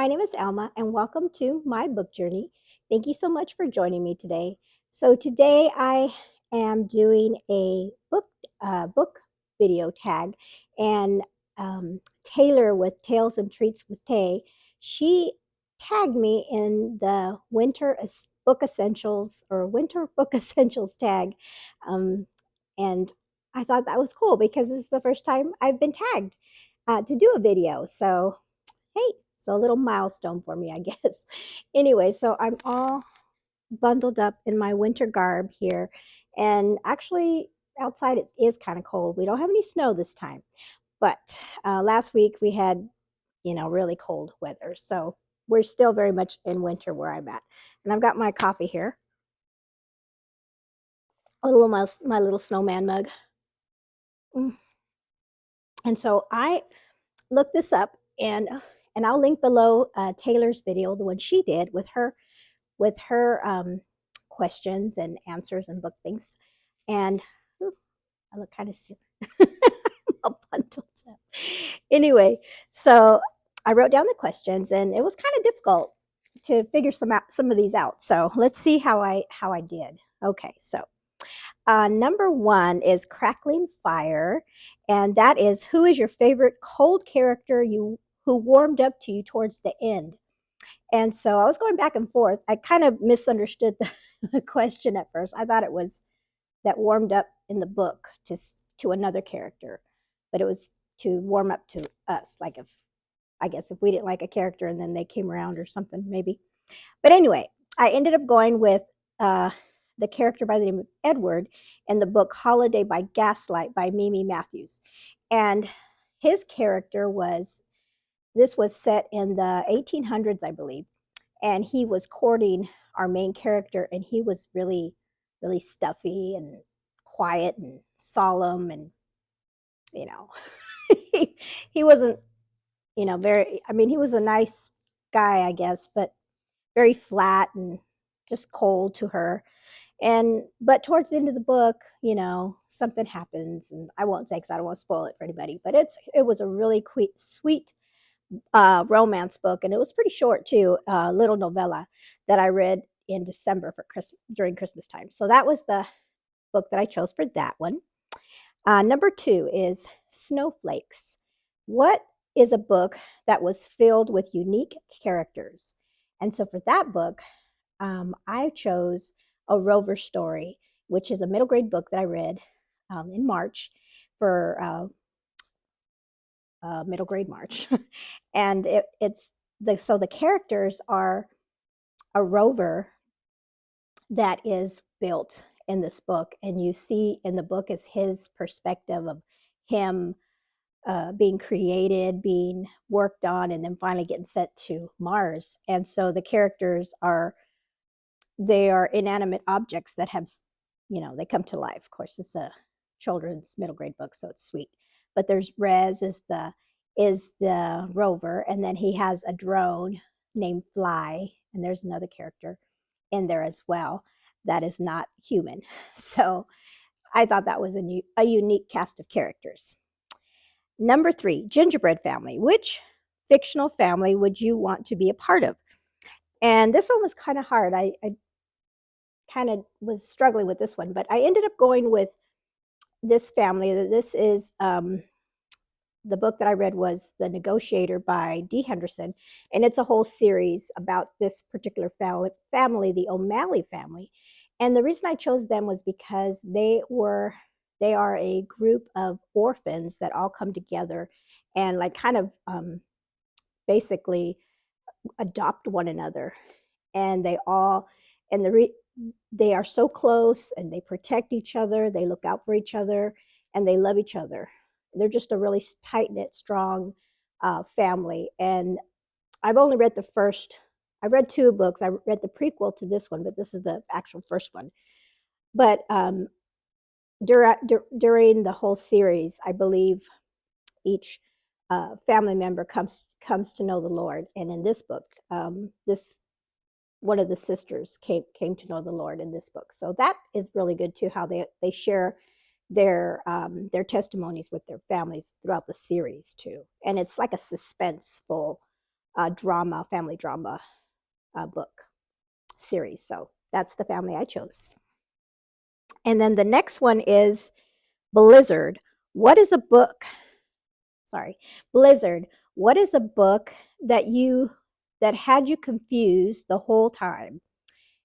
my name is Alma, and welcome to my book journey. Thank you so much for joining me today. So today I am doing a book video tag, and Taylor with Tales and Treats with Tay, she tagged me in the book essentials or winter book essentials tag, and I thought that was cool because this is the first time I've been tagged to do a video. So hey, so a little milestone for me, I guess. Anyway, so I'm all bundled up in my winter garb here. And actually, outside it is kind of cold. We don't have any snow this time. But last week we had, really cold weather. So we're still very much in winter where I'm at. And I've got my coffee here, my little snowman mug. Mm. And so I looked this up, and I'll link below Taylor's video, the one she did with her questions and answers and book things. And ooh, I look kind of silly. All bundled up. Anyway, so I wrote down the questions, and it was kind of difficult to figure some of these out. So let's see how I did. Okay, so number one is crackling fire, and that is, who is your favorite cold character who warmed up to you towards the end? And so I was going back and forth. I kind of misunderstood the question at first. I thought it was that warmed up in the book to another character, but it was to warm up to us. Like I guess if we didn't like a character and then they came around or something, maybe. But anyway, I ended up going with the character by the name of Edward in the book Holiday by Gaslight by Mimi Matthews. And his character this was set in the 1800s, I believe, and he was courting our main character, and he was really, really stuffy and quiet and solemn, and you know, he wasn't, very. I mean, he was a nice guy, I guess, but very flat and just cold to her. But towards the end of the book, something happens, and I won't say because I don't want to spoil it for anybody. But it was a really sweet romance book, and it was pretty short too, little novella that I read in December for Christmas during Christmas time. So that was the book that I chose for that one. Number two is Snowflakes. What is a book that was filled with unique characters? And so for that book, I chose A Rover Story, which is a middle grade book that I read in March for middle grade March. And so the characters are a rover that is built in this book, and you see in the book is his perspective of him being created, being worked on, and then finally getting sent to Mars. And so the characters they are inanimate objects that have, they come to life. Of course, it's a children's middle grade book, so it's sweet. But there's Rez is the rover, and then he has a drone named Fly, and there's another character in there as well that is not human. So I thought that was a unique cast of characters. Number three, Gingerbread Family. Which fictional family would you want to be a part of? And this one was kind of hard. I kind of was struggling with this one, but I ended up going with this family. This is the book that I read was The Negotiator by D. Henderson, and it's a whole series about this particular family, the O'Malley family. And the reason I chose them was because they are a group of orphans that all come together and like kind of basically adopt one another, and they are so close, and they protect each other, they look out for each other, and they love each other. They're just a really tight-knit, strong family. And I've only read I read two books. I read the prequel to this one, but this is the actual first one. But during the whole series, I believe each family member comes to know the Lord. And in this book, one of the sisters came to know the Lord in this book. So that is really good too, how they share their testimonies with their families throughout the series too. And it's like a suspenseful drama, family drama book series. So that's the family I chose. And then the next one is Blizzard. What is a book? Sorry, Blizzard. What is a book that had you confused the whole time?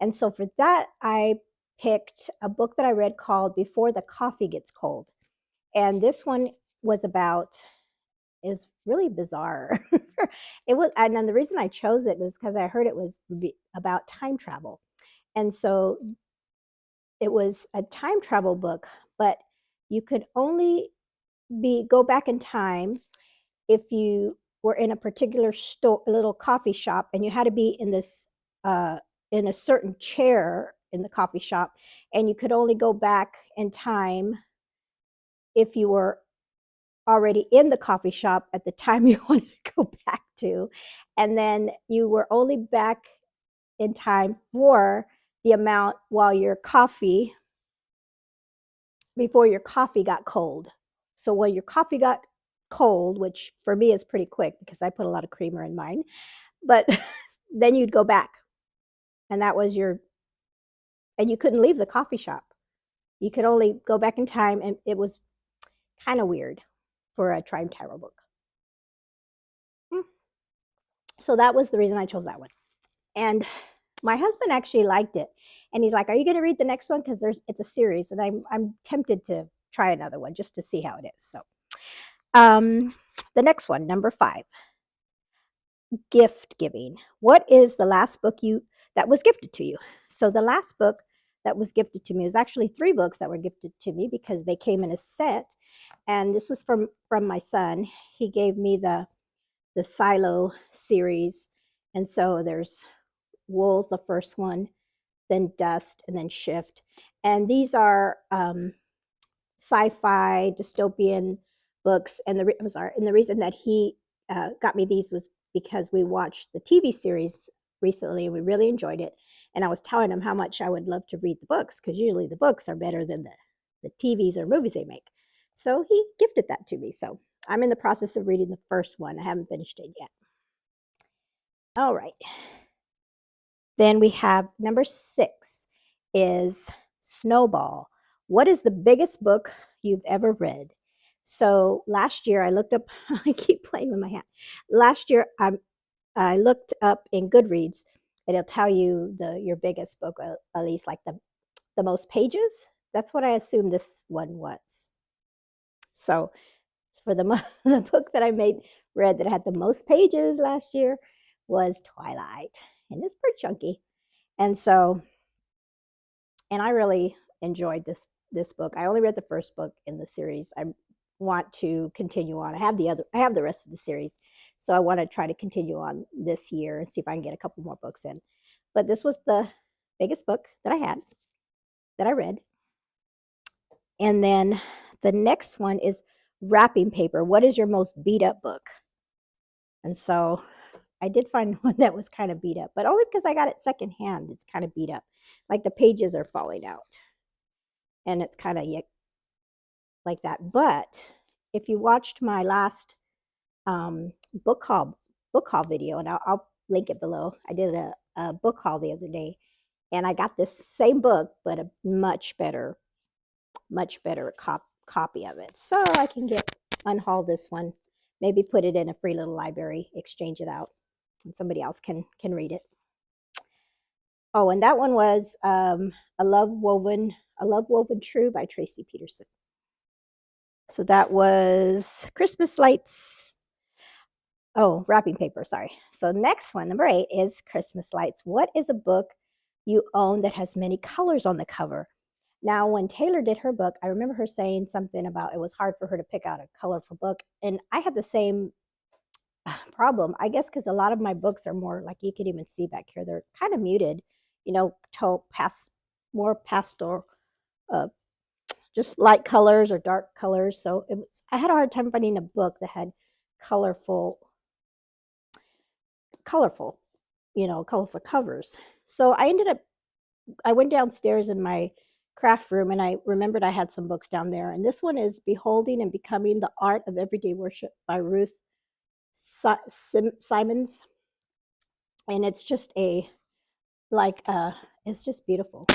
And so for that, I picked a book that I read called Before the Coffee Gets Cold. And this one was about, is really bizarre. It was, and then the reason I chose it was because I heard it was about time travel. And so it was a time travel book, but you could only go back in time if you were in a particular store, little coffee shop, and you had to be in this in a certain chair in the coffee shop, and you could only go back in time if you were already in the coffee shop at the time you wanted to go back to, and then you were only back in time for the amount while your coffee before your coffee got cold. So when your coffee got cold, which for me is pretty quick because I put a lot of creamer in mine, but then you'd go back, and that was your, and you couldn't leave the coffee shop. You could only go back in time, and it was kind of weird for a time travel book. So that was the reason I chose that one. And my husband actually liked it, and he's like, "Are you going to read the next one? Because it's a series, and I'm tempted to try another one just to see how it is." So, the next one, number 5, gift giving. What is the last book that was gifted to you? So the last book that was gifted to me was actually 3 books that were gifted to me because they came in a set, and this was from my son. He gave me the Silo series, and so there's Wool's the first one, then Dust, and then Shift. And these are sci-fi dystopian books. And the reason that he got me these was because we watched the TV series recently, and we really enjoyed it. And I was telling him how much I would love to read the books, because usually the books are better than the TVs or movies they make. So he gifted that to me. So I'm in the process of reading the first one. I haven't finished it yet. All right. Then we have number 6 is Snowball. What is the biggest book you've ever read? So last year I looked up, I keep playing with my hand. Last year I looked up in Goodreads, and it'll tell you your biggest book, at least like the most pages. That's what I assumed this one was. So for the book that I read that had the most pages last year was Twilight, and it's pretty chunky. And so, and I really enjoyed this book. I only read the first book in the series. I want to continue on. I have the rest of the series, so I want to try to continue on this year and see if I can get a couple more books in. But this was the biggest book that I read. And then the next one is Wrapping Paper. What is your most beat up book? And so I did find one that was kind of beat up, but only because I got it secondhand. It's kind of beat up. Like the pages are falling out, and it's kind of like that. But if you watched my last book haul video, and I'll link it below. I did a book haul the other day, and I got this same book, but a much better copy of it. So I can unhaul this one, maybe put it in a free little library, exchange it out, and somebody else can read it. Oh, and that one was A Love Woven True by Tracy Peterson. So that was Christmas Lights. Oh, Wrapping Paper, sorry. So next one, number 8, is Christmas Lights. What is a book you own that has many colors on the cover? Now, when Taylor did her book, I remember her saying something about it was hard for her to pick out a colorful book. And I had the same problem, I guess, because a lot of my books are more, like you can even see back here, they're kind of muted, more pastel, just light colors or dark colors. So I had a hard time finding a book that had colorful, colorful covers. So I went downstairs in my craft room, and I remembered I had some books down there. And this one is Beholding and Becoming the Art of Everyday Worship by Ruth Simons. And it's just it's just beautiful.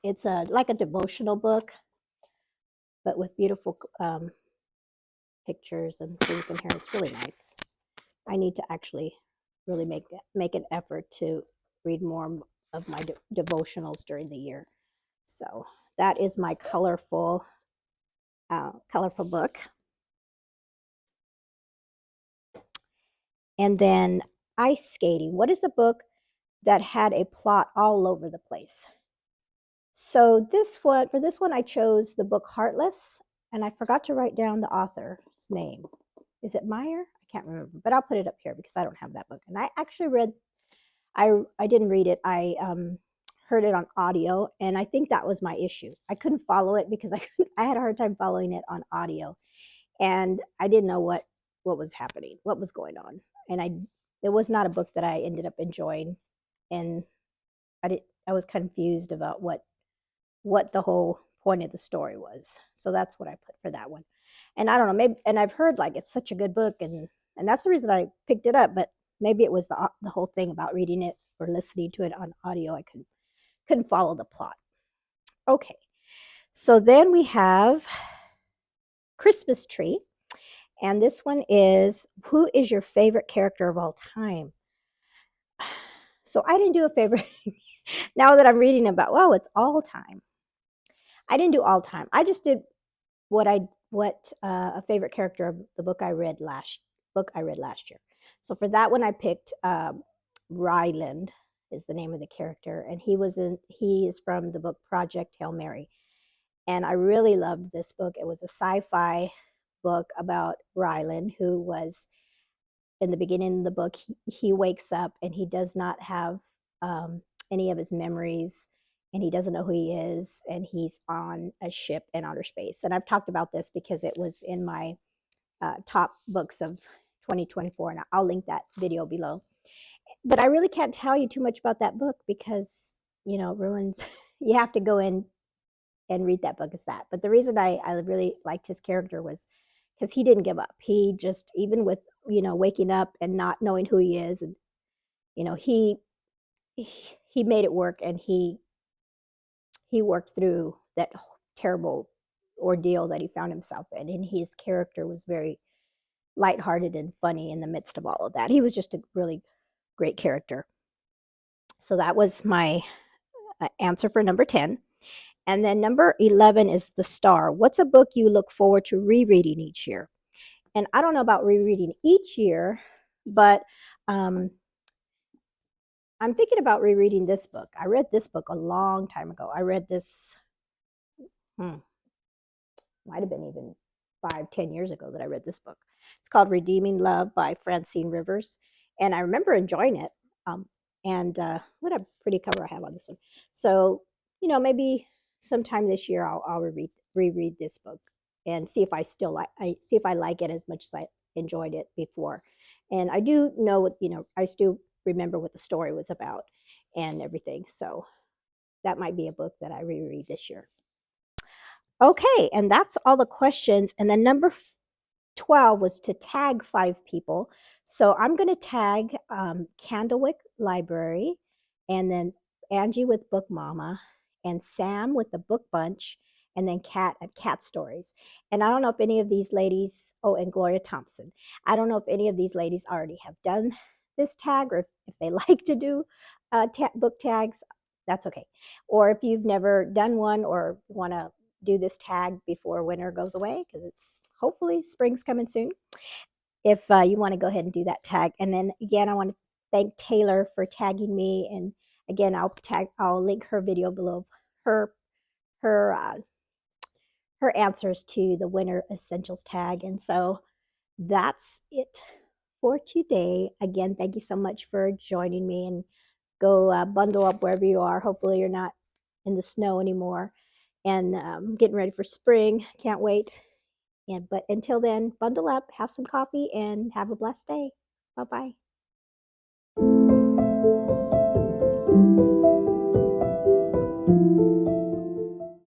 It's like a devotional book, but with beautiful pictures and things in here. It's really nice. I need to actually really make an effort to read more of my devotionals during the year. So that is my colorful book. And then ice skating. What is the book that had a plot all over the place? So for this one, I chose the book Heartless, and I forgot to write down the author's name. Is it Meyer? I can't remember, but I'll put it up here because I don't have that book. And I actually I didn't read it. I heard it on audio, and I think that was my issue. I couldn't follow it because I had a hard time following it on audio, and I didn't know what was happening, what was going on, and it was not a book that I ended up enjoying, and I was confused about what the whole point of the story was. So that's what I put for that one. And I don't know, maybe, and I've heard like it's such a good book, and that's the reason I picked it up. But maybe it was the whole thing about reading it or listening to it on audio. I couldn't follow the plot. Okay, so then we have Christmas Tree, and this one is, who is your favorite character of all time? So I didn't do a favorite. Now that I'm reading about, oh, it's all time. I didn't do all time. I just did what a favorite character of the book I read last year. So for that one, I picked Ryland is the name of the character, and he is from the book Project Hail Mary, and I really loved this book. It was a sci-fi book about Ryland, who was in the beginning of the book. He wakes up and he does not have any of his memories, and he doesn't know who he is, and he's on a ship in outer space. And I've talked about this because it was in my top books of 2024, and I'll link that video below. But I really can't tell you too much about that book because, it ruins. You have to go in and read that book as that. But the reason I really liked his character was because he didn't give up. He just, even with, waking up and not knowing who he is, and, he made it work, and he worked through that terrible ordeal that he found himself in, and his character was very lighthearted and funny in the midst of all of that. He was just a really great character. So that was my answer for number 10. And then number 11 is The Star. What's a book you look forward to rereading each year? And I don't know about rereading each year, but I'm thinking about rereading this book. I read this book a long time ago. I read this, might have been even 5-10 years ago that I read this book. It's called Redeeming Love by Francine Rivers, and I remember enjoying it. And what a pretty cover I have on this one. So, maybe sometime this year I'll reread this book and see if I like it as much as I enjoyed it before. And I do know what, I still remember what the story was about and everything. So that might be a book that I reread this year. Okay, and that's all the questions. And then number 12 was to tag 5 people. So I'm going to tag Candlewick Library, and then Angie with Book Mama, and Sam with the Book Bunch, and then Kat at Cat Stories. And I don't know if any of these ladies, oh, and Gloria Thompson. I don't know if any of these ladies already have done this tag, or if they like to do book tags. That's okay. Or if you've never done one or want to do this tag before winter goes away, because it's hopefully spring's coming soon. If you want to go ahead and do that tag. And then again, I want to thank Taylor for tagging me. And again, I'll link her video below, her answers to the winter essentials tag. And so that's it for today. Again, thank you so much for joining me, and go bundle up wherever you are. Hopefully you're not in the snow anymore, and getting ready for spring. Can't wait. But until then, bundle up, have some coffee, and have a blessed day. Bye-bye.